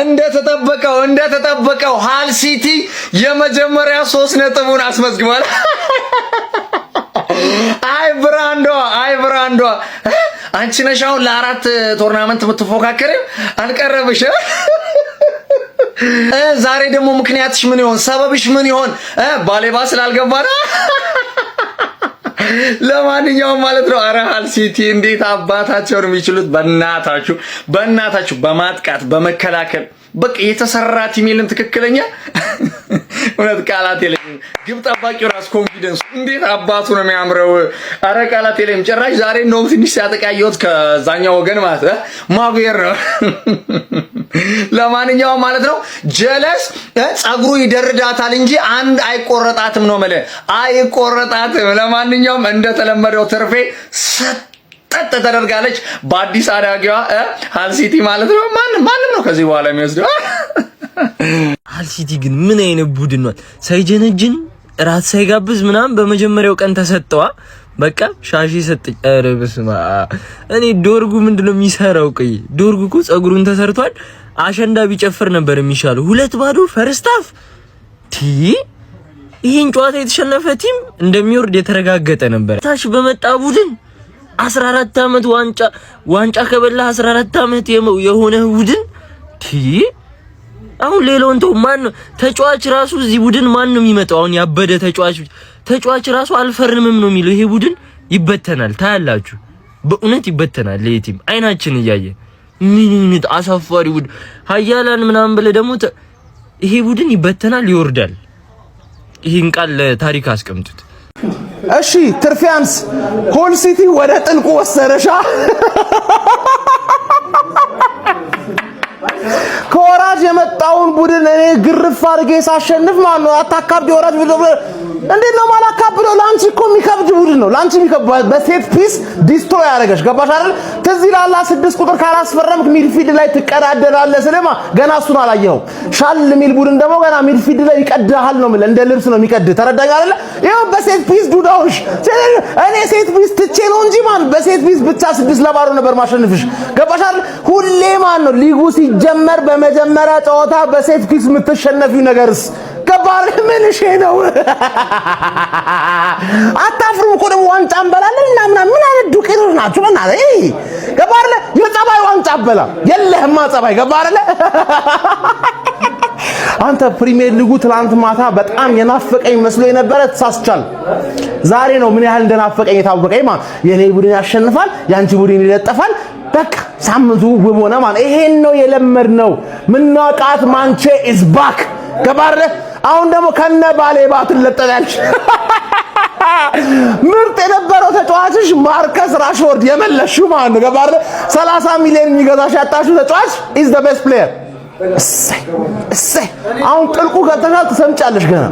እንደተጠበቀው ሃል ሲቲ የመጀመሪያ 3 ነጥቡን አስመዝግቧል። አይ ብራንዷ አንቺ ነሽ አሁን ለ4 ቶርናመንት የምትፎካከሪው አልቀረብሽ። ዛሬ ደግሞ ምክንያትሽ ምን ይሆን? ሰበብሽ ምን ይሆን? ባሌባ ስላልገባ ነው። ለማንኛውም ማለት ነው አረ ሃል ሲቲ እንዴት አባታቸው ነው የሚችሉት? በእናታችሁ በማጥቃት በመከላከል በቃ የተሰራ ቲም የለም ትክክለኛ። እውነት ቃላት የለኝም። ግብ ጠባቂው ራስ ኮንፊደንስ እንዴት አባቱ ነው የሚያምረው። አረ ቃላት የለኝም። ጭራሽ ዛሬ ነው ትንሽ ሲያጠቃየውት ከዛኛው ወገን ማለት ማጉየር ነው። ለማንኛውም ማለት ነው ጀለስ ጸጉሩ ይደርዳታል እንጂ አንድ አይቆረጣትም ነው ማለት አይቆረጣትም። ለማንኛውም እንደተለመደው ትርፌ ጠጥ ተደርጋለች በአዲስ አዳጊዋ ሃል ሲቲ ማለት ነው። ማንም ነው ከዚህ በኋላ የሚወስደው። ሃል ሲቲ ግን ምን አይነት ቡድን ነው? ሳይጀነጅን ራት ሳይጋብዝ ምናምን በመጀመሪያው ቀን ተሰጠዋ። በቃ ሻሺ ሰጠኝ። ኧረ በስመ አብ። እኔ ዶርጉ ምንድነው የሚሰራው? ቆይ ዶርጉ እኮ ጸጉሩን ተሰርቷል። አሸንዳ ቢጨፍር ነበር የሚሻለው። 2-2 ፈርስት ሃፍ ይሄን ጨዋታ የተሸነፈ ቲም እንደሚወርድ የተረጋገጠ ነበር። ታች በመጣ ቡድን 14 አመት ዋንጫ ከበላ 14 አመት የሆነ ቡድን አሁን ሌላውን ተው። ማን ተጫዋች ራሱ እዚህ ቡድን ማን ነው የሚመጣው? አሁን ያበደ ተጫዋች ራሱ አልፈርምም ነው የሚለው። ይሄ ቡድን ይበተናል። ታያላችሁ፣ በእውነት ይበተናል። ይሄ ቲም አይናችን እያየ ምን አሳፋሪ ቡድን ሀያላን ምናምን ብለ ደግሞ ይሄ ቡድን ይበተናል፣ ይወርዳል። ይሄን ቃል ለታሪክ አስቀምጡት። እሺ ትርፊያንስ ሃል ሲቲ ወደ ጥልቁ ወሰደሻ። ከወራጅ የመጣውን ቡድን እኔ ግርፍ አድርጌ ሳሸንፍ ማን ነው አታካብዲ ወራጅ እንዴት ነው ማላካብለው? ላንቺ እኮ የሚከብድ ቡድን ነው። ላንቺ የሚከብድ በሴት ፒስ ዲስትሮይ ያደረገሽ ገባሽ አይደል? ትዝ ይላል 6 ቁጥር ካላስፈረምክ ሚድፊልድ ላይ ትቀዳደራለህ። ስለማ ገና እሱን አላየኸው። ሻል የሚል ቡድን ደግሞ ገና ሚድፊልድ ላይ ይቀድሃል ነው ማለት እንደ ልብስ ነው የሚቀድ። ተረዳኝ አይደል? ይሄው በሴት ፒስ ዱዳውሽ እኔ ሴት ፒስ ትቼ ነው እንጂ ማን በሴት ፒስ ብቻ 6-0 ነበር ማሸነፍሽ። ገባሽ አይደል? ሁሌ ማን ነው ሊጉ ሲጀመር በመጀመሪያ ጨዋታ በሴት ፒስ የምትሸነፊው ነገርስ ገባር ምን እሺ ነው? አታፍሩም እኮ ደግሞ ዋንጫ እንበላለን እና ምን አይነት ዱቄቶች ናችሁ? በእናትህ ገባር የጸባይ ዋንጫ በላ የለህማ ጸባይ ገባር። አንተ ፕሪሚየር ሊጉ ትላንት ማታ በጣም የናፈቀኝ መስሎ የነበረ ተሳስቻል። ዛሬ ነው ምን ያህል እንደናፈቀኝ የታወቀኝ። ማለት የኔ ቡድን ያሸንፋል፣ ያንቺ ቡድን ይለጠፋል። በቃ ሳምንቱ ውብ ሆነ ማለት ይሄን ነው የለመድነው። ምናቃት ማንቼ ኢዝ ባክ ገባር። አሁን ደግሞ ከነ ባሌባ ትለጠያለሽ። ምርጥ የነበረው ተጫዋችሽ ማርከስ ራሽፎርድ የመለሽው ማን ነው ገባር? 30 ሚሊዮን የሚገዛሽ ያጣሽው ተጫዋች ኢዝ ዘ ቤስት ፕሌየር። እሰይ አሁን ጥልቁ ከተሻል ትሰምጫለሽ ገና።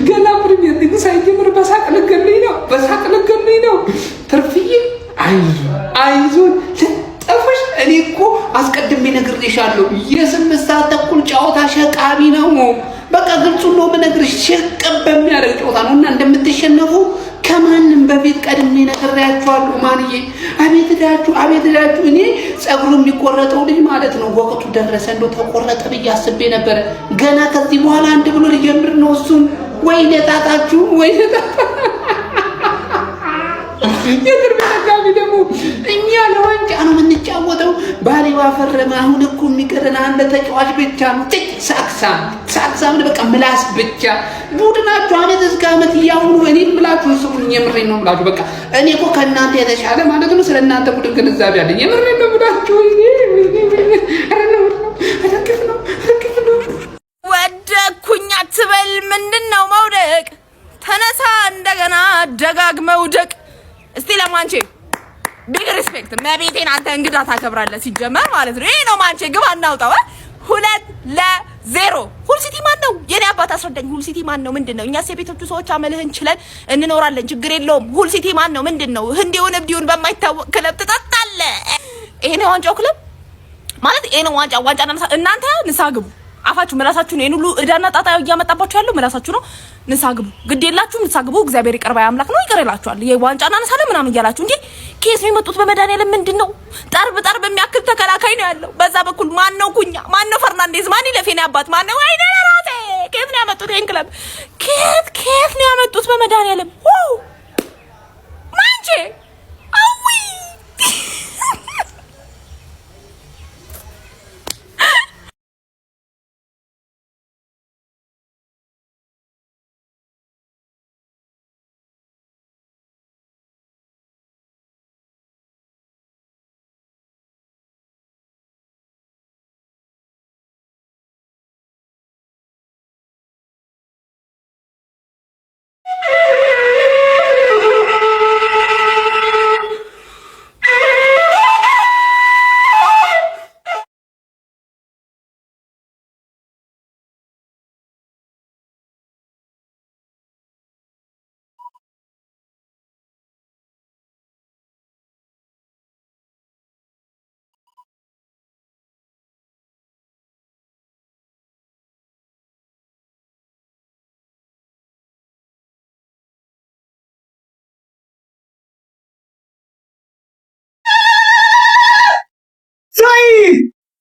ገና ፕሪሚየር ሊግ ሳይጀምር በሳቅ ልገለኝ ነው። ትርፍዬ አይዞን ልጠፈሽ። እኔ እኮ አስቀድሜ ነግሬሻለሁ። የ8 ሰዓት ተኩል ጨዋታ ሸቃቢ ነው። በቃ ግልጹ ነው የምነግርሽ። ሸቀብ በሚያደርግ ጨዋታ ነው እና እንደምትሸነፉ ከማንም በፊት ቀድሜ ነግሬያችኋለሁ። ማንዬ አቤት ዳችሁ እኔ ጸጉሩ የሚቆረጠው ልጅ ማለት ነው ወቅቱ ደረሰ። እንደው ተቆረጠ ብዬ አስቤ ነበር። ገና ከዚህ በኋላ አንድ ብሎ ሊጀምር ነው እሱም። ወይኔ ጣጣችሁ የትርፍ ተጋቢ ደግሞ እኛ ለዋንጫ ነው የምንጫወተው። ባሌባ ፈረመ። አሁን እኮ የሚቀረን አንድ ተጫዋች ብቻ ነው። ሳክሳም በቃ ምላስ ብቻ። ቡድናችሁ አመት እስከ አመት ያውኑ እኔን ብላችሁ ስሙኝ። የምሬን ነው ብላችሁ በቃ እኔ እኮ ከእናንተ የተሻለ ማለት ነው ስለእናንተ ቡድን ግንዛቤ አለኝ። የምሬን ነው ብላችሁ ወደኩኝ አትበል። ምንድነው መውደቅ? ተነሳ እንደገና ደጋግመህ ውደቅ። እስቲ ለማንቼ ቢግ ሪስፔክት መቤቴን አንተ እንግዳ ታከብራለህ ሲጀመር ማለት ነው። ይሄ ነው ማንቼ ግብ አናውጣው። 2-0 ሁል ሲቲ ማን ነው? የኔ አባት አስረዳኝ። ሁል ሲቲ ማን ነው? ምንድነው? እኛስ የቤቶቹ ሰዎች አመልህን ችለን እንኖራለን፣ ችግር የለውም። ሁል ሲቲ ማን ነው? ምንድነው? ህንዲውን እብዲውን በማይታወቅ ክለብ ትጠጣለህ። ይሄ ነው ዋንጫው ክለብ ማለት ይሄ ነው ዋንጫ እናንተ ንሳ ግቡ። አፋችሁ ምላሳችሁ ነው የሁሉ እዳና ጣጣ እያመጣባችሁ ያለው ምላሳችሁ ነው። ንስሐ ግቡ፣ ግድ የላችሁም ንስሐ ግቡ። እግዚአብሔር ይቅር ባይ አምላክ ነው፣ ይቅር ይላችኋል። የዋንጫና ነሳለ ምናምን እያላችሁ እንጂ ኬስ ነው የመጡት በመድኃኒዓለም ምንድነው? ጠርብ የሚያክል ተከላካይ ነው ያለው። በዛ በኩል ማን ነው ኩኛ? ማን ነው ፈርናንዴዝ? ማን ይለፌኔ አባት? ማን ነው አይደራቴ? ኬት ነው ያመጡት? ይሄን ክለብ ኬት ነው ያመጡት በመድኃኒዓለም ማንቼ አዊ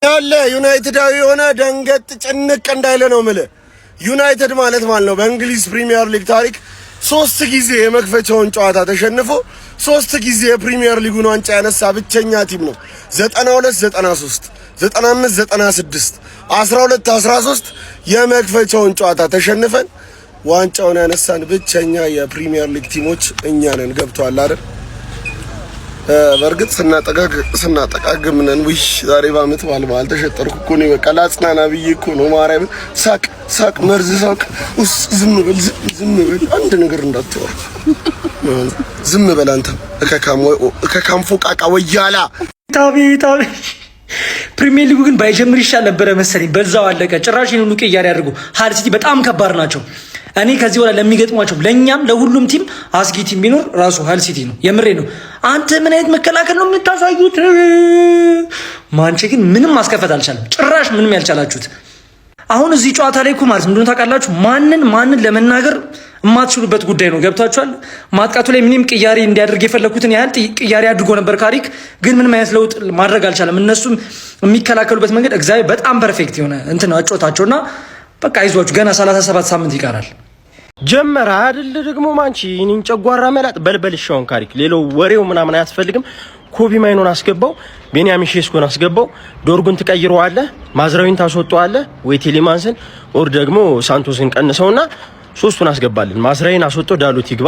ያለ ዩናይትዳዊ የሆነ ደንገጥ ጭንቅ እንዳይለ ነው የምልህ። ዩናይትድ ማለት ነው በእንግሊዝ ፕሪሚየር ሊግ ታሪክ 3 ጊዜ የመክፈቻውን ጨዋታ ተሸንፎ 3 ጊዜ የፕሪሚየር ሊጉን ዋንጫ ያነሳ ብቸኛ ቲም ነው። 92 93 95 96 12 13 የመክፈቻውን ጨዋታ ተሸንፈን ዋንጫውን ያነሳን ብቸኛ የፕሪሚየር ሊግ ቲሞች እኛ ነን። ገብቷል አይደል? በርግጥ ስናጠቃግም ነን። ውይ ዛሬ ባመት ባልባል ተሸጠርኩ እኮ ነው። በቃ ላጽናና ብዬ እኮ ነው። ማርያም ሳቅ መርዝ ሳቅ ዝም ብል አንድ ነገር እንዳትወራ ዝም በል አንተ እከካም ፎቃቃ ወያላ ታቢ ፕሪሚየር ሊጉ ግን ባይጀምር ይሻል ነበረ መሰለኝ። በዛው አለቀ። ጭራሽ ይሄን ሁሉ ቀያሪ ያድርጉ። ሃል ሲቲ በጣም ከባድ ናቸው። እኔ ከዚህ በኋላ ለሚገጥሟቸው ለኛም ለሁሉም ቲም አስጊ ቲም ቢኖር ራሱ ሃል ሲቲ ነው። የምሬ ነው። አንተ ምን አይነት መከላከል ነው የምታሳዩት? ማንቼ ግን ምንም ማስከፈት አልቻለም። ጭራሽ ምንም ያልቻላችሁት አሁን እዚህ ጨዋታ ላይ እኮ ማለት እንደሆነ ታውቃላችሁ፣ ማንን ለመናገር የማትችሉበት ጉዳይ ነው። ገብታችኋል? ማጥቃቱ ላይ ምንም ቅያሬ እንዲያደርግ የፈለኩትን ያህል ቅያሬ አድርጎ ነበር ካሪክ፣ ግን ምንም አይነት ለውጥ ማድረግ አልቻለም። እነሱም የሚከላከሉበት መንገድ እግዚአብሔር በጣም ፐርፌክት የሆነ እንትን አጮታቸውና በቃ አይዟችሁ ገና 37 ሳምንት ይቀራል። ጀመረ አይደል ደግሞ ማንቺ እኔን ጨጓራ መላጥ በልበልሻውን ካሪክ ሌላው ወሬው ምናምን አያስፈልግም። ኮቢ ማይኖን አስገባው፣ ቤንያሚን ሼስኮን አስገባው፣ ዶርጉን ትቀይረዋለህ፣ ማዝራዊን ታስወጣዋለህ ወይ ቴሌማንስን ኦር ደግሞ ሳንቶስን ቀንሰውና ሶስቱን አስገባልን። ማዝራዊን አስወጣው፣ ዳሎት ይግባ።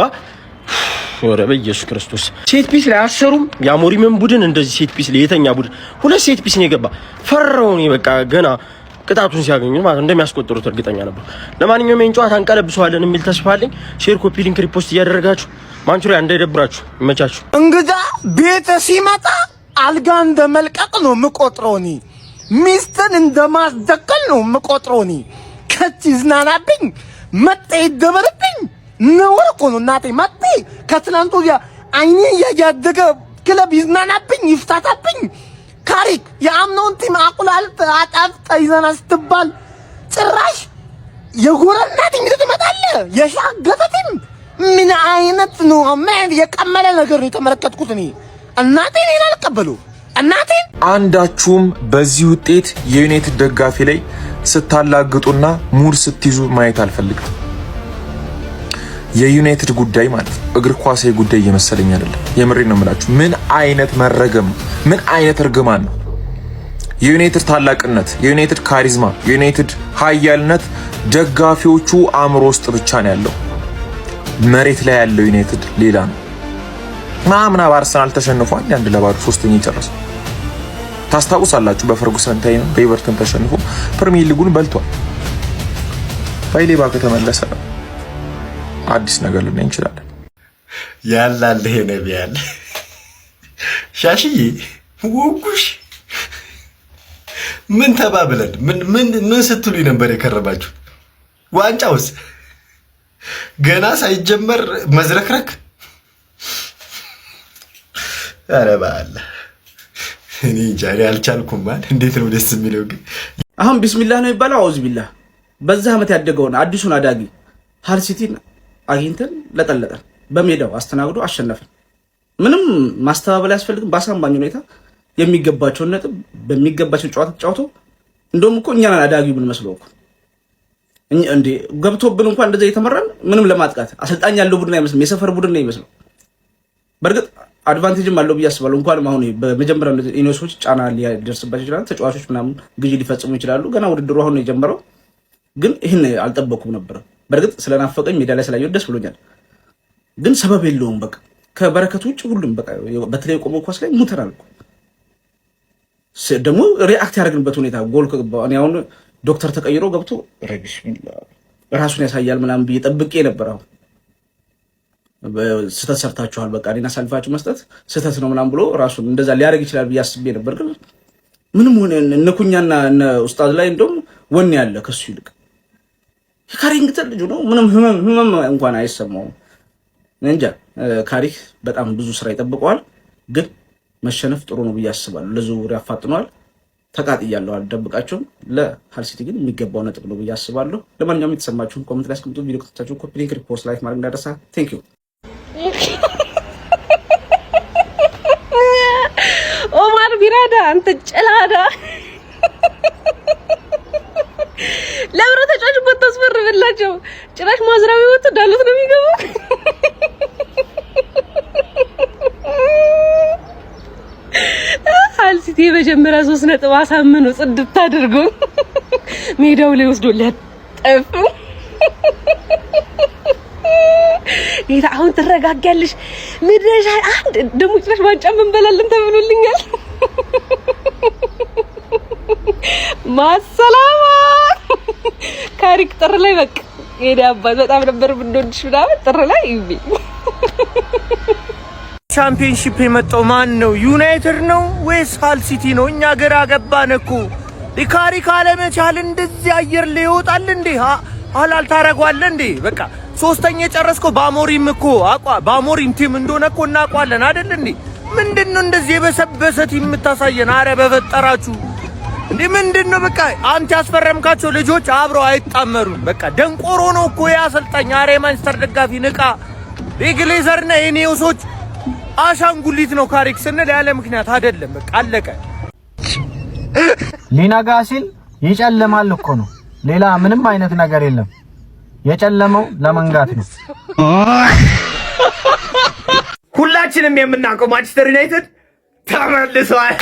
ወረ በኢየሱስ ክርስቶስ ሴት ፒስ ላይ አሰሩም። የአሞሪምን ቡድን እንደዚህ ሴት ፒስ ላይ የተኛ ቡድን 2 ሴት ፒስ ነው የገባ። ፈራውን በቃ ገና ቅጣቱን ሲያገኙ ማለት እንደሚያስቆጥሩት እርግጠኛ ነበር። ለማንኛውም ይሄን ጨዋታ እንቀለብሰዋለን የሚል ተስፋ አለኝ። ሼር፣ ኮፒ ሊንክ፣ ሪፖስት እያደረጋችሁ ማንቹሪያ እንዳይደብራችሁ ይመቻችሁ። እንግዳ ቤት ሲመጣ አልጋ እንደመልቀቅ ነው የምቆጥረው እኔ። ሚስትን እንደማስደቀል ነው የምቆጥረው እኔ። ከት ይዝናናብኝ መጤ ይደበርብኝ ነውር እኮ ነው እናቴ። መጤ ከትናንቱ አይኔ እያደገ ክለብ ይዝናናብኝ ይፍታታብኝ። ካሪክ የአምኖን ቲም አቁላልት አጣፍጣ ይዘና ስትባል ጭራሽ የጎረና ቲም ትመጣለህ። የሻገተ ቲም ምን አይነት ነው? ማን የቀመለ ነገር ነው የተመለከትኩት እኔ። እናቴን አልቀበሉ እናቴን። አንዳችሁም በዚህ ውጤት የዩናይትድ ደጋፊ ላይ ስታላግጡና ሙድ ስትይዙ ማየት አልፈልግም። የዩናይትድ ጉዳይ ማለት እግር ኳሳዊ ጉዳይ እየመሰለኝ አይደለም። የምሬን ነው የምላችሁ። ምን አይነት መረገም፣ ምን አይነት እርግማን ነው! የዩናይትድ ታላቅነት፣ የዩናይትድ ካሪዝማ፣ የዩናይትድ ኃያልነት ደጋፊዎቹ አእምሮ ውስጥ ብቻ ነው ያለው። መሬት ላይ ያለው ዩናይትድ ሌላ ነው። ማምና በአርሰናል ተሸንፏል። 1-0 ሶስተኛ የጨረሰው ታስታውሳላችሁ። በፈርጉሰን ታይም በኤቨርተን ተሸንፎ ፕሪሚየር ሊጉን በልቷል። ባይሌባ ከተመለሰ አዲስ ነገር ልናይ እንችላለን። ያላል ይሄ ነብያል ሻሽዬ ወጉሽ ምን ተባብለን ምን ስትሉኝ ነበር የከረባችሁ? ዋንጫውስ ገና ሳይጀመር መዝረክረክ። ኧረ በአላህ እኔ ጃሪ አልቻልኩም። እንዴት ነው ደስ የሚለው ግን አሁን ቢስሚላህ ነው የሚባለው። አውዝ ቢላህ በዛ ዓመት ያደገውን አዲሱን አዳጊ ሃል ሲቲን አግኝተን ለጠለጠን በሜዳው አስተናግዶ አሸነፈን። ምንም ማስተባበል ያስፈልግም። በአሳማኝ ሁኔታ የሚገባቸውን ነጥብ በሚገባቸው ጨዋታ ተጫውቶ እንደውም እኮ እኛን አዳጊው ምን መስለው እኮ እንዴ ገብቶብን እንኳን እንደዛ እየተመራን ምንም ለማጥቃት አሰልጣኝ ያለው ቡድን አይመስልም። የሰፈር ቡድን ነው የሚመስለው። በእርግጥ አድቫንቴጅም አለው ብዬ አስባለሁ። እንኳን አሁን በመጀመሪያው ኢኒዮሶች ጫና ሊደርስባቸው ይችላል። ተጫዋቾች ምናምን ግዢ ሊፈጽሙ ይችላሉ። ገና ውድድሩ አሁን ነው የጀመረው። ግን ይህን አልጠበኩም ነበር። በእርግጥ ስለናፈቀኝ ሜዳ ላይ ስላየሁት ደስ ብሎኛል። ግን ሰበብ የለውም። በቃ ከበረከቱ ውጭ ሁሉም በቃ በተለይ ቆሞ ኳስ ላይ ሙተናል እኮ ደግሞ ሪአክት ያደርግንበት ሁኔታ ጎል ከገባ እኔ አሁን ዶክተር ተቀይሮ ገብቶ ራሱን ያሳያል ምናምን ብዬ ጠብቄ ነበር። አሁን ስህተት ሰርታችኋል፣ በቃ እኔን አሳልፋችሁ መስጠት ስህተት ነው ምናምን ብሎ ራሱን እንደዛ ሊያደርግ ይችላል ብዬ አስቤ ነበር። ግን ምንም ሆነ እነ ኩኛና እነ ኡስታዝ ላይ እንደውም ወኔ ያለ ከሱ ይልቅ የካሪንግተን ልጁ ነው። ምንም ህመም እንኳን አይሰማውም። እንጃ ካሪክ በጣም ብዙ ስራ ይጠብቀዋል። ግን መሸነፍ ጥሩ ነው ብዬ አስባለሁ። ለዝውውር ያፋጥነዋል። ተቃጥያለሁ፣ አልደብቃቸውም። ለሃል ሲቲ ግን የሚገባው ነጥብ ነው ብዬ አስባለሁ። ለማንኛውም የተሰማችሁን ኮሜንት ላይ አስቀምጡ። ቪዲዮ ከተቻችሁ ኮፒ ሊንክ፣ ሪፖስት፣ ላይክ ማድረግ እንዳይረሳ። ቴንክ ዩ። ኦማር ቢራዳ አንተ ጨላዳ ለብሮ ተጫዋች ቦታ አስፈርምላቸው ጭራሽ ማዝራዊ ወጥ ዳሉት ነው የሚገባው። ሃል ሲቲ የመጀመሪያ 3 ነጥብ አሳምኖ ጽድት አድርጎ ሜዳው ላይ ወስዶ ሊያጠፍ ይታ አሁን ትረጋጋለሽ ምድረሻ አንድ ደሞ ጭራሽ ዋንጫ እንበላለን ተብሎልኛል። ማሰላማ ካሪክ ጥር ላይ በቃ የኔ አባት በጣም ነበር ብንወድሽ ምናምን ጥር ላይ ይቢ ቻምፒየንሺፕ የመጣው ማን ነው? ዩናይትድ ነው ወይስ ሃል ሲቲ ነው? እኛ ግራ ገባን እኮ። ካሪክ አለመቻል እንደዚህ አየር ላይ ይወጣል እንዴ? ሀላል ታረጋዋለህ እንዴ? በቃ ሶስተኛ የጨረስከው በአሞሪም እኮ በአሞሪም ቲም እንደሆነ እኮ እናውቀዋለን አይደል እንዴ? ምንድነው እንደዚህ የበሰበሰ ቲም የምታሳየን? አረ በፈጠራችሁ እንዴ ምንድነው? በቃ አንተ ያስፈረምካቸው ልጆች አብረው አይጣመሩም። በቃ ደንቆሮ ነው እኮ ያ አሰልጣኝ። አረ የማንቸስተር ደጋፊ ንቃ። የግሌዘርና የኒውሶች አሻንጉሊት ነው ካሪክ ስንል ያለ ምክንያት አይደለም። በቃ አለቀ። ሊነጋ ሲል ይጨልማል እኮ ነው። ሌላ ምንም አይነት ነገር የለም። የጨለመው ለመንጋት ነው። ሁላችንም የምናውቀው ማንቸስተር ዩናይትድ ተመልሷል።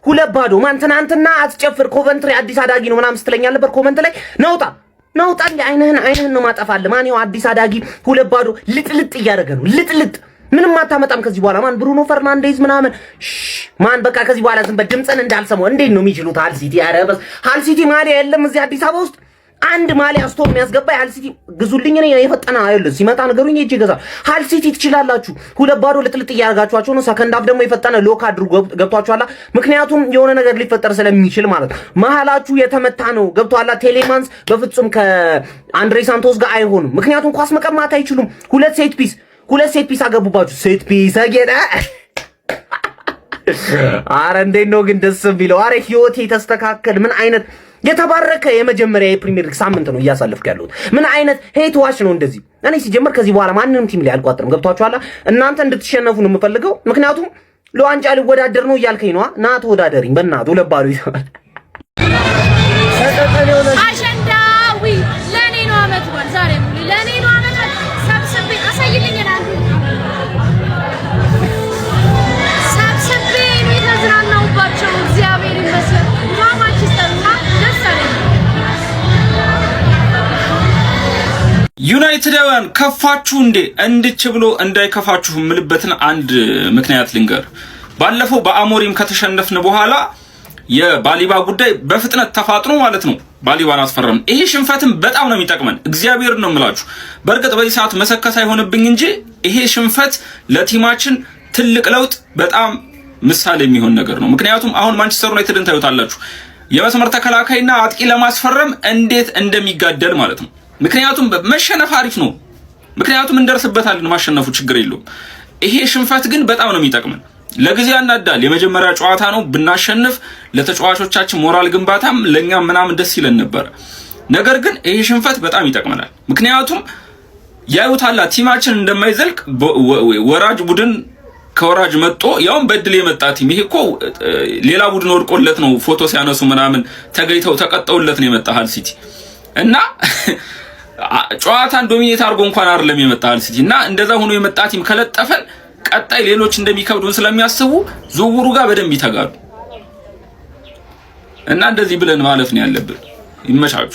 2-0 ማን ትናንትና አትጨፍር ኮቨንትሪ አዲስ አዳጊ ነው ምናምን ስትለኛል ነበር ኮመንት ላይ ነውጣ አይንህን ነው ማጠፋለ። ማን ይኸው አዲስ አዳጊ 2-0 ልጥልጥ እያደረገ ነው። ልጥልጥ ምንም አታመጣም ከዚህ በኋላ ማን ብሩኖ ፈርናንዴዝ ምናምን ማን በቃ ከዚህ በኋላ ዝም በድምጽን እንዳልሰማው እንዴት ነው የሚችሉት? ሃል ሲቲ ያረበስ ሃል ሲቲ ማሊያ የለም እዚህ አዲስ አበባ ውስጥ አንድ ማሊያ ስቶር የሚያስገባ ሃል ሲቲ ግዙልኝ ነው የፈጠና አይደል? ሲመጣ ነገሩኝ እጄ ገዛ ሃል ሲቲ ትችላላችሁ። 2-0 ልጥልጥ እያደረጋችኋቸው ነው። ሰከንድ አፍ ደግሞ የፈጠነ ሎክ አድርጎ ገብቷችኋላ። ምክንያቱም የሆነ ነገር ሊፈጠር ስለሚችል ማለት መሃላችሁ የተመታ ነው። ገብቷላ። ቴሌማንስ በፍጹም ከአንድሬ ሳንቶስ ጋር አይሆንም። ምክንያቱም ኳስ መቀማት አይችሉም። ሁለት ሴት ፒስ አገቡባችሁ። ሴት ፒስ አገዳ አረ እንዴት ነው ግን ደስ የሚለው። አረ ህይወቴ ተስተካከል። ምን አይነት የተባረከ የመጀመሪያ የፕሪሚየር ሊግ ሳምንት ነው እያሳለፍኩ ያለሁት። ምን አይነት ሄት ዋሽ ነው እንደዚህ። እኔ ሲጀመር ከዚህ በኋላ ማንንም ቲም ላይ አልቋጥርም። ገብቷችኋል? እናንተ እንድትሸነፉ ነው የምፈልገው። ምክንያቱም ለዋንጫ ሊወዳደር ነው እያልከኝ ነው። ና ተወዳደሪኝ በእናትህ 2-0 ይሰማል። አሸንዳዊ ለኔ ነው አመት በል ዛሬ ሙሉ ለኔ ነው አመት በል ሰብስቤ አሳይልኝ እናንተ ሰብስቤ ነው የተዝናናሁባቸው። እግዚአብሔር ይመስገን። ማንቸስተርና ደስ አለኝ። ዩናይትዳውያን ከፋችሁ እንዴ? እንድች ብሎ እንዳይከፋችሁ ምልበትን አንድ ምክንያት ልንገር። ባለፈው በአሞሪም ከተሸነፍን በኋላ የባሊባ ጉዳይ በፍጥነት ተፋጥኖ ማለት ነው ባሊባን አስፈረም። ይሄ ሽንፈትም በጣም ነው የሚጠቅመን። እግዚአብሔር ነው የምላችሁ። በእርግጥ በዚህ ሰዓት መሰከት አይሆንብኝ እንጂ ይሄ ሽንፈት ለቲማችን ትልቅ ለውጥ በጣም ምሳሌ የሚሆን ነገር ነው። ምክንያቱም አሁን ማንቸስተር ዩናይትድን ታዩታላችሁ የመስመር ተከላካይና አጥቂ ለማስፈረም እንዴት እንደሚጋደል ማለት ነው። ምክንያቱም መሸነፍ አሪፍ ነው። ምክንያቱም እንደርስበታለን፣ ማሸነፉ ችግር የለውም። ይሄ ሽንፈት ግን በጣም ነው የሚጠቅመን። ለጊዜ ያናዳል። የመጀመሪያ ጨዋታ ነው፣ ብናሸንፍ ለተጫዋቾቻችን ሞራል ግንባታም ለኛም ምናምን ደስ ይለን ነበር። ነገር ግን ይሄ ሽንፈት በጣም ይጠቅመናል። ምክንያቱም ያዩታላ ቲማችን እንደማይዘልቅ ወራጅ ቡድን ከወራጅ መጥቶ ያውም በድል የመጣ ቲም ይሄ እኮ ሌላ ቡድን ወድቆለት ነው ፎቶ ሲያነሱ ምናምን ተገይተው ተቀጠውለት ነው የመጣ ሃል ሲቲ እና ጨዋታን ዶሚኔት አድርጎ እንኳን አይደለም የመጣ ሃል ሲቲ እና እንደዛ ሆኖ የመጣ ቲም ከለጠፈን ቀጣይ ሌሎች እንደሚከብዱን ስለሚያስቡ ዝውውሩ ጋር በደንብ ይተጋሉ እና እንደዚህ ብለን ማለፍ ነው ያለብን። ይመቻቹ።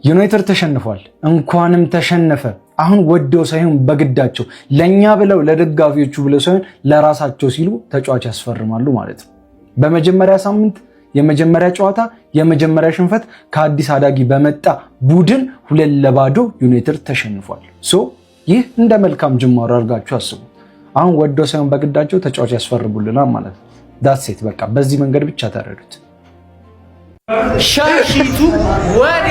ዩናይትድ ተሸንፏል። እንኳንም ተሸነፈ። አሁን ወደው ሳይሆን በግዳቸው ለኛ ብለው ለደጋፊዎቹ ብለው ሳይሆን ለራሳቸው ሲሉ ተጫዋች ያስፈርማሉ ማለት ነው። በመጀመሪያ ሳምንት የመጀመሪያ ጨዋታ የመጀመሪያ ሽንፈት ከአዲስ አዳጊ በመጣ ቡድን 2-0 ዩናይትድ ተሸንፏል። ይህ እንደ መልካም ጅማሮ አድርጋችሁ አስቡ። አሁን ወደው ሳይሆን በግዳቸው ተጫዋች ያስፈርሙልናል ማለት ነው። ዳትሴት በቃ በዚህ መንገድ ብቻ ተረዱት። ሻሺቱ ወደ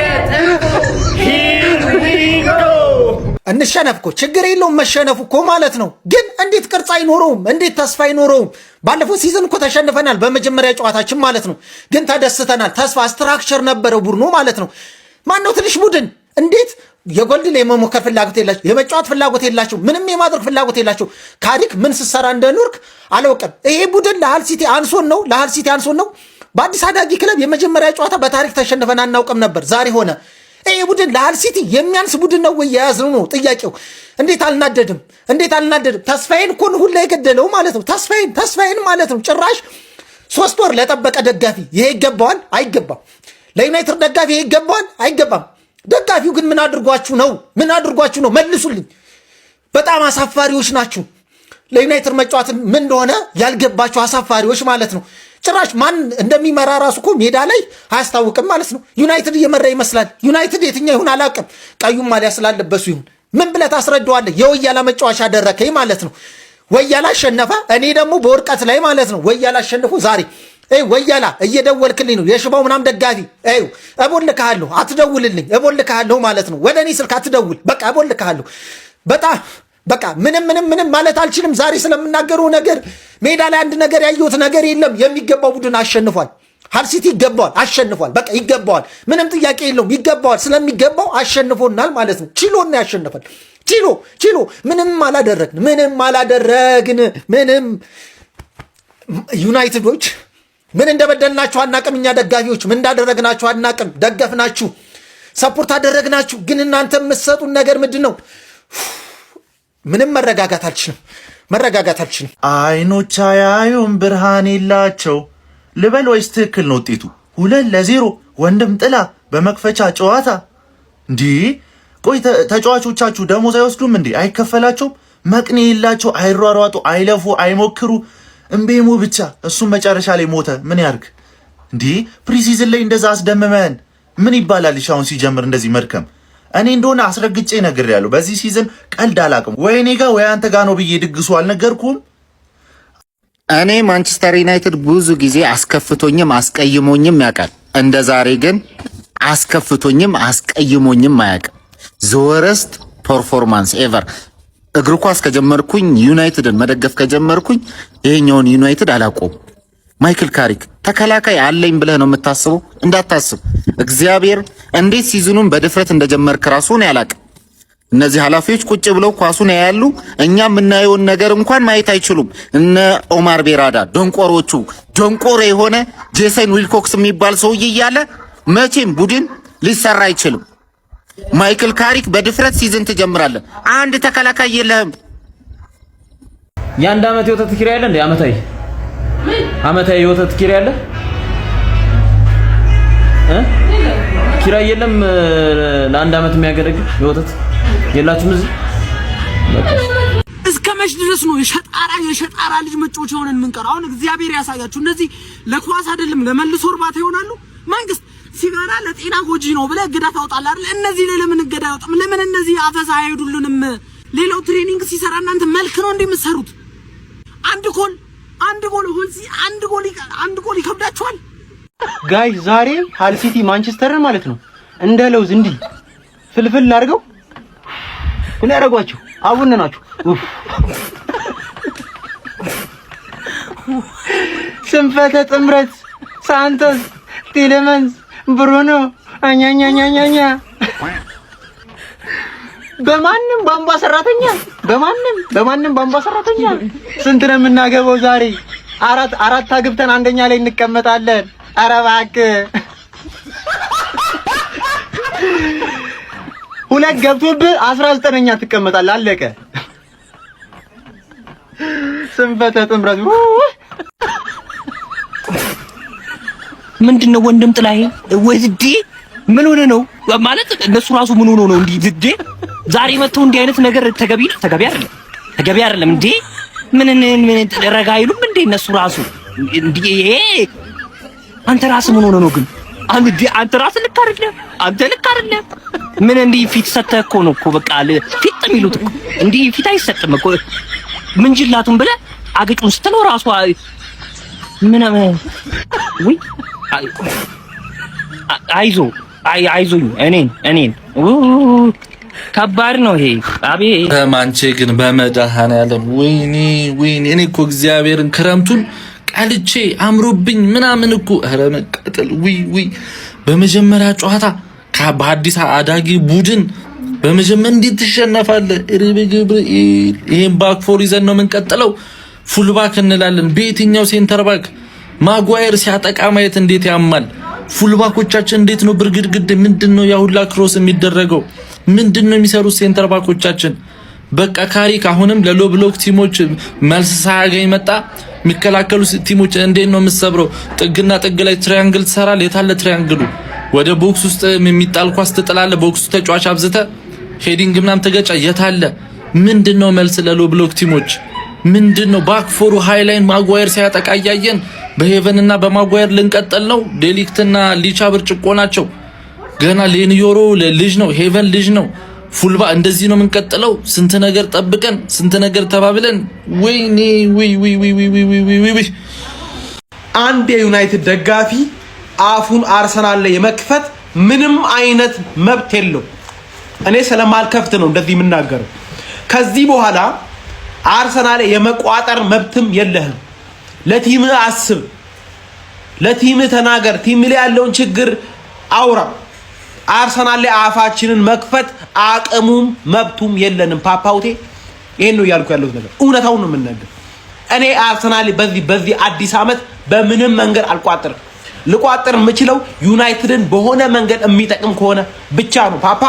እንሸነፍ እኮ ችግር የለውም መሸነፉ እኮ ማለት ነው። ግን እንዴት ቅርጽ አይኖረውም? እንዴት ተስፋ አይኖረውም? ባለፈው ሲዝን እኮ ተሸንፈናል በመጀመሪያ ጨዋታችን ማለት ነው። ግን ተደስተናል። ተስፋ ስትራክቸር ነበረው ቡድኑ ማለት ነው። ማነው ትንሽ ቡድን እንዴት የጎልድ የመሞከር ፍላጎት የላቸው፣ የመጫወት ፍላጎት የላቸው፣ ምንም የማድረግ ፍላጎት የላቸው። ካሪክ ምን ስትሰራ እንደኖርክ አላውቅም። ይሄ ቡድን ለሃል ሲቲ አንሶን ነው። በአዲስ አዳጊ ክለብ የመጀመሪያ ጨዋታ በታሪክ ተሸንፈን አናውቅም ነበር። ዛሬ ሆነ። ይሄ ቡድን ለሃል ሲቲ የሚያንስ ቡድን ነው ወይ የያዝነው ነው ጥያቄው። እንዴት አልናደድም? ተስፋዬን እኮ ነው ሁላ የገደለው ማለት ነው። ተስፋዬን ማለት ነው። ጭራሽ 3 ወር ለጠበቀ ደጋፊ ይሄ ይገባዋል? አይገባም። ለዩናይትድ ደጋፊ ይሄ ይገባዋል? አይገባም። ደጋፊው ግን ምን አድርጓችሁ ነው? መልሱልኝ። በጣም አሳፋሪዎች ናችሁ። ለዩናይትድ መጫወት ምን እንደሆነ ያልገባችሁ አሳፋሪዎች ማለት ነው። ጭራሽ ማን እንደሚመራ ራሱ እኮ ሜዳ ላይ አያስታውቅም ማለት ነው። ዩናይትድ እየመራ ይመስላል። ዩናይትድ የትኛው ይሁን አላውቅም። ቀዩም ማሊያ ስላለበሱ ይሁን ምን ብለህ ታስረዳዋለህ? የወያላ መጫወቻ አደረከኝ ማለት ነው። ወያላ አሸነፈ፣ እኔ ደግሞ በወርቀት ላይ ማለት ነው። ወያላ አሸንፎ ዛሬ ወያላ እየደወልክልኝ ነው የሽባው ምናምን ደጋፊ እቦልክሃለሁ፣ አትደውልልኝ፣ እቦልክሃለሁ ማለት ነው። ወደ እኔ ስልክ አትደውል፣ በቃ እቦልክሃለሁ። በቃ ምንም ማለት አልችልም። ዛሬ ስለምናገረው ነገር ሜዳ ላይ አንድ ነገር ያየሁት ነገር የለም። የሚገባው ቡድን አሸንፏል። ሃል ሲቲ ይገባዋል፣ አሸንፏል። በቃ ይገባዋል፣ ምንም ጥያቄ የለውም። ይገባዋል፣ ስለሚገባው አሸንፎናል ማለት ነው። ችሎና ያሸንፋል። ችሎ ምንም አላደረግን። ዩናይትዶች ምን እንደበደልናችሁ አናቅም። እኛ ደጋፊዎች ምን እንዳደረግናችሁ አናቅም። ደገፍናችሁ፣ ሰፖርት አደረግናችሁ። ግን እናንተ የምትሰጡን ነገር ምንድን ነው? ምንም መረጋጋት አልችልም። አይኖች አያዩም ብርሃን የላቸው ልበል ወይስ ትክክል ነው ውጤቱ? 2-0 ወንድም ጥላ በመክፈቻ ጨዋታ። እንዲህ ቆይ ተጫዋቾቻችሁ ደሞዝ አይወስዱም እንዴ? አይከፈላቸውም? መቅኔ የላቸው፣ አይሯሯጡ፣ አይለፉ፣ አይሞክሩ። እምቤሙ ብቻ እሱም መጨረሻ ላይ ሞተ። ምን ያርግ? እንዲህ ፕሪሲዝን ላይ እንደዛ አስደምመን ምን ይባላል? አሁን ሲጀምር እንደዚህ መድከም እኔ እንደሆነ አስረግጬ ነግሬያለሁ። በዚህ ሲዝን ቀልድ አላቅም። ወይ እኔ ጋ ወይ አንተ ጋ ነው ብዬ ድግሱ አልነገርኩም? እኔ ማንቸስተር ዩናይትድ ብዙ ጊዜ አስከፍቶኝም አስቀይሞኝም ያውቃል። እንደ ዛሬ ግን አስከፍቶኝም አስቀይሞኝም አያውቅም። ዘወረስት ፐርፎርማንስ ኤቨር። እግር ኳስ ከጀመርኩኝ ዩናይትድን መደገፍ ከጀመርኩኝ ይሄኛውን ዩናይትድ አላቆም። ማይክል ካሪክ ተከላካይ አለኝ ብለህ ነው የምታስበው? እንዳታስብ። እግዚአብሔር እንዴት ሲዝኑን በድፍረት እንደጀመርክ ራሱ ነው ያላቅም። እነዚህ ኃላፊዎች ቁጭ ብለው ኳሱን ያያሉ። እኛ የምናየውን ነገር እንኳን ማየት አይችሉም። እነ ኦማር ቤራዳ ደንቆሮቹ፣ ደንቆሮ የሆነ ጄሰን ዊልኮክስ የሚባል ሰውዬ እያለ መቼም ቡድን ሊሰራ አይችልም። ማይክል ካሪክ በድፍረት ሲዝን ትጀምራለህ። አንድ ተከላካይ የለህም። የአንድ ዓመት የወተት ኪራይ አለ እንዴ? አመታዊ የወተት ኪራይ አለ? ኪራይ የለም? ለአንድ ዓመት የሚያገለግል የወተት የላችሁም እዚህ? እስከ መች ድረስ ነው የሸጣራ ልጅ መጫወቻ ሆነን የምንቀረው? አሁን እግዚአብሔር ያሳያችሁ። እነዚህ ለኳስ አይደለም ለመልሶ እርባታ ይሆናሉ። መንግስት ሲጋራ ለጤና ጎጂ ነው ብለህ እገዳ ታውጣለህ አይደል? እነዚህ ላይ ለምን እገዳ ያወጣም? ለምን እነዚህ አፈሳ አይሄዱልንም? ሌላው ትሬኒንግ ሲሰራ እናንተ መልክ ነው እንደምትሰሩት። አንድ ጎል ይከብዳችኋል። ጋይ ዛሬ ሃል ሲቲ ማንቸስተርን ማለት ነው እንደ ለውዝ እንዲህ ፍልፍል አድርገው ምን ያደርጓቸው? አቡነ ናቸው። ስንፈተ ጥምረት ሳንቶስ ቲሌመንስ ብሩኖ አኛኛኛኛኛ በማንም ቧንቧ ሰራተኛ ስንት ነው የምናገባው ዛሬ? አራት አግብተን አንደኛ ላይ እንቀመጣለን። ኧረ እባክህ ሁለት ገብቶብህ 19ኛ ትቀመጣለህ። አለቀ። ስንፈተ ጥምረት ምንድነው ወንድም ጥላዬ ወዝዴ ምን ሆነ ነው ማለት እነሱ ራሱ ምን ሆነ ነው እንዲህ ዝዴ ዛሬ መጥተው እንዲህ አይነት ነገር ተገቢ አይደለም እንዴ? ምን ረጋ አይሉም እንዴ እነሱ ራሱ እንዴ? አንተ ራስህ ምን ሆነ ነው ግን? አንተ ራስህ ልክ አይደለም። ምን እንዲህ ፊት ሰተህ እኮ ነው እኮ በቃ ፊት የሚሉት እኮ እንዲህ ፊት አይሰጥም እኮ ምንጅላቱን ብለህ አገጩን ስትለው ራሱ ምን ወይ አይዞኝ እኔን ከባድ ነው ይሄ። አቤት ማንቼ ግን በመድኃኔዓለም ወይኔ እኔ እኮ እግዚአብሔርን ክረምቱን ቀልቼ አምሮብኝ ምናምን እኮ ኧረ መቃጠል ውይ በመጀመሪያ ጨዋታ በአዲስ አዳጊ ቡድን በመጀመሪያ እንዴት ትሸነፋለህ? ገብርኤል ይሄን ባክ ፎር ይዘን ነው የምንቀጥለው። ፉልባክ እንላለን። በየትኛው ሴንተር ባክ ማጓየር ሲያጠቃ ማየት እንዴት ያማል። ፉልባኮቻችን እንዴት ነው ብርግድግድ ምንድነው ያሁላ ክሮስ የሚደረገው? ምንድነው የሚሰሩት ሴንተር ባኮቻችን? በቃ ካሪክ አሁንም ለሎ ብሎክ ቲሞች መልስ ሳያገኝ መጣ። የሚከላከሉ ቲሞች እንዴት ነው የምትሰብረው? ጥግና ጥግ ላይ ትራያንግል ትሰራል። የታለ ትራያንግሉ? ወደ ቦክስ ውስጥ የሚጣል ኳስ ትጥላለህ። ቦክሱ ተጫዋች አብዝተ ሄዲንግ ምናም ተገጫ። የታለ ምንድነው መልስ ለሎ ብሎክ ቲሞች? ምንድነው ባክ ፎሩ ሃይላይን ማጓየር ሲያጠቃ ያየን። በሄቨን እና በማጓየር ልንቀጥል ነው። ዴሊክትና ሊቻ ብርጭቆ ናቸው። ገና ሌንዮሮ ልጅ ነው። ሄቨን ልጅ ነው። ፉልባ እንደዚህ ነው የምንቀጥለው። ስንት ነገር ጠብቀን ስንት ነገር ተባብለን ወይኔ ወይ አንድ የዩናይትድ ደጋፊ አፉን አርሰናል ላይ የመክፈት ምንም አይነት መብት የለው። እኔ ስለማልከፍት ነው እንደዚህ የምናገረው። ከዚህ በኋላ አርሰናል ላይ የመቋጠር መብትም የለህም። ለቲምህ አስብ፣ ለቲምህ ተናገር፣ ቲም ላይ ያለውን ችግር አውራ። አርሰናል ላይ አፋችንን መክፈት አቅሙም መብቱም የለንም። ፓፓውቴ ይሄን ነው ያልኩ ያለሁት ነገር እውነታውን ነው የምናገር። እኔ አርሰናል በዚህ አዲስ ዓመት በምንም መንገድ አልቋጥርም። ልቋጥር የምችለው ዩናይትድን በሆነ መንገድ የሚጠቅም ከሆነ ብቻ ነው። ፓፓ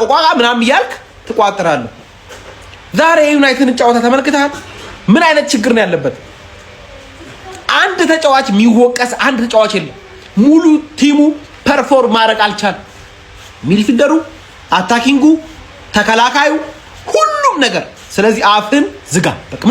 ቆቋ ምናምን እያልክ ትቋጥራለህ። ዛሬ የዩናይትድን ጨዋታ ተመልክተሃል? ምን አይነት ችግር ነው ያለበት? አንድ ተጫዋች የሚወቀስ አንድ ተጫዋች የለም። ሙሉ ቲሙ ፐርፎርም ማድረግ አልቻለም። ሚድፊልደሩ፣ አታኪንጉ፣ ተከላካዩ፣ ሁሉም ነገር። ስለዚህ አፍን ዝጋ። በቃ